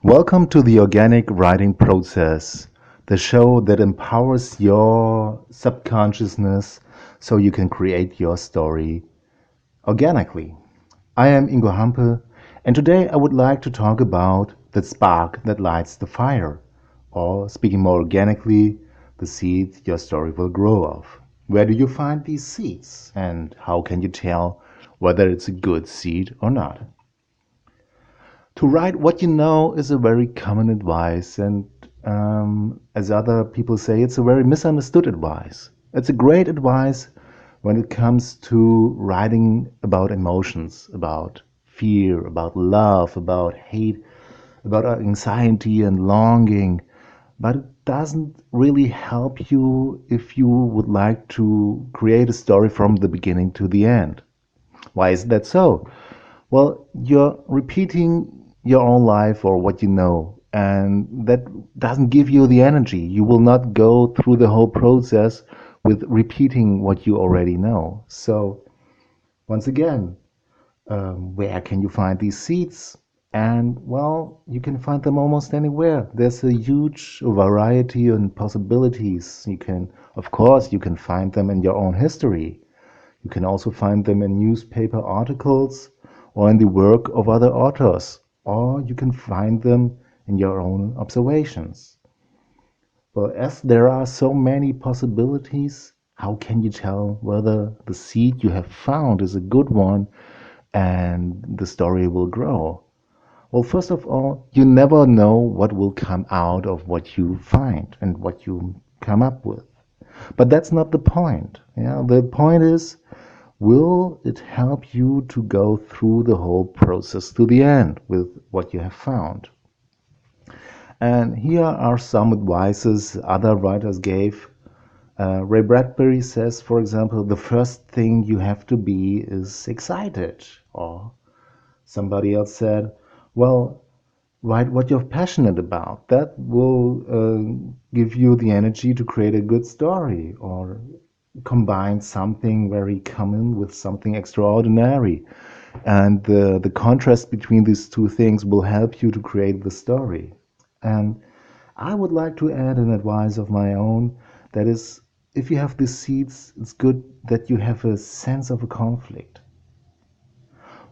Welcome to the Organic Writing Process, the show that empowers your subconsciousness so you can create your story organically. I am Ingo Hampe, and today I would like to talk about the spark that lights the fire, or speaking more organically, the seed your story will grow of. Where do you find these seeds, and how can you tell whether it's a good seed or not? To write what you know is a very common advice, and as other people say, it's a very misunderstood advice. It's a great advice when it comes to writing about emotions, about fear, about love, about hate, about anxiety and longing, but it doesn't really help you if you would like to create a story from the beginning to the end. Why is that so? Well, you're repeating your own life or what you know, and that doesn't give you the energy. You will not go through the whole process with repeating what you already know. So, once again, where can you find these seeds? And well, you can find them almost anywhere. There's a huge variety and possibilities. Of course, you can find them in your own history. You can also find them in newspaper articles or in the work of other authors, or you can find them in your own observations. Well, as there are so many possibilities, how can you tell whether the seed you have found is a good one and the story will grow? Well, first of all, you never know what will come out of what you find and what you come up with. But that's not the point. Yeah, the point is, will it help you to go through the whole process to the end with what you have found? And here are some advices other writers gave. Ray Bradbury says, for example, the first thing you have to be is excited. Or somebody else said, well, write what you're passionate about. That will give you the energy to create a good story. Or combine something very common with something extraordinary. And the contrast between these two things will help you to create the story. And I would like to add an advice of my own that is, if you have these seeds, it's good that you have a sense of a conflict.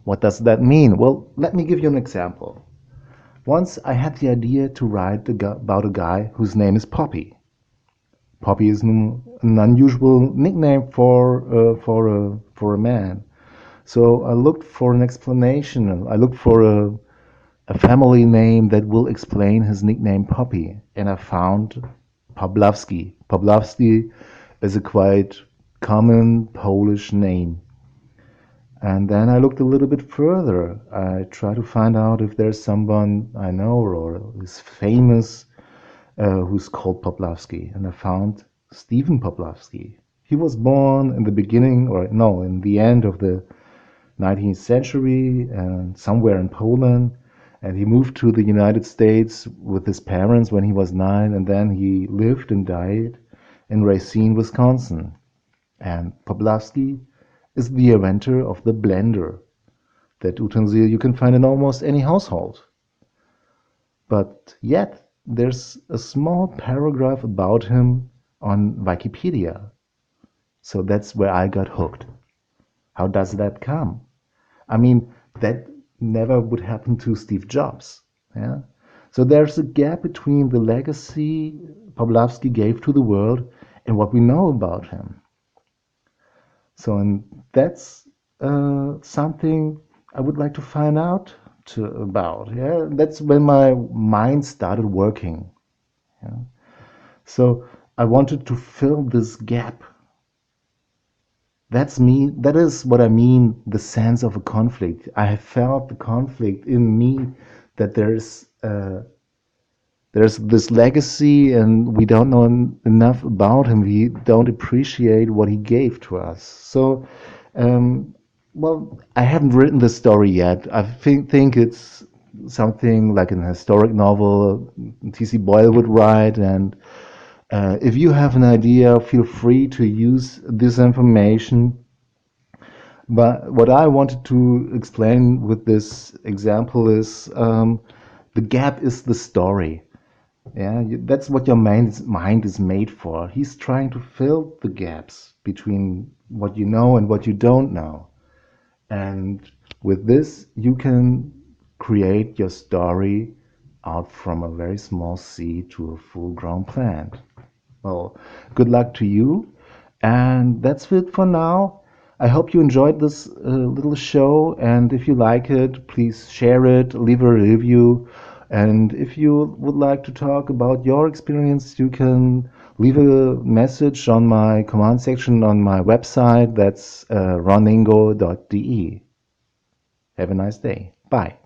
What does that mean? Well, let me give you an example. Once I had the idea to write about a guy whose name is Poppy. Poppy is an unusual nickname for a man. So I looked for an explanation. I looked for a family name that will explain his nickname Poppy, and I found Pawlowski. Pawlowski is a quite common Polish name. And then I looked a little bit further. I tried to find out if there's someone I know or is famous who's called Pawlowski, and I found Stephen Pawlowski. He was born in the beginning, or no, in the end of the 19th century, and somewhere in Poland, and he moved to the United States with his parents when he was 9, and then he lived and died in Racine, Wisconsin. And Pawlowski is the inventor of the blender, that utensil you can find in almost any household. But yet, there's a small paragraph about him on Wikipedia. So that's where I got hooked. How does that come? I mean, that never would happen to Steve Jobs. Yeah? So there's a gap between the legacy Pawlowski gave to the world and what we know about him. So, and that's something I would like to find out about. Yeah, that's when my mind started working. Yeah? So I wanted to fill this gap. That's me. That is what I mean. The sense of a conflict. I have felt the conflict in me that there's this legacy, and we don't know enough about him. We don't appreciate what he gave to us. So, well, I haven't written the story yet. I think it's something like an historic novel T.C. Boyle would write. And if you have an idea, feel free to use this information. But what I wanted to explain with this example is the gap is the story. Yeah, that's what your mind is made for. He's trying to fill the gaps between what you know and what you don't know. And with this, you can create your story out from a very small seed to a full grown plant. Well, good luck to you. And that's it for now. I hope you enjoyed this little show. And if you like it, please share it, leave a review. And if you would like to talk about your experience, you can leave a message on my command section on my website. That's roningo.de. Have a nice day. Bye.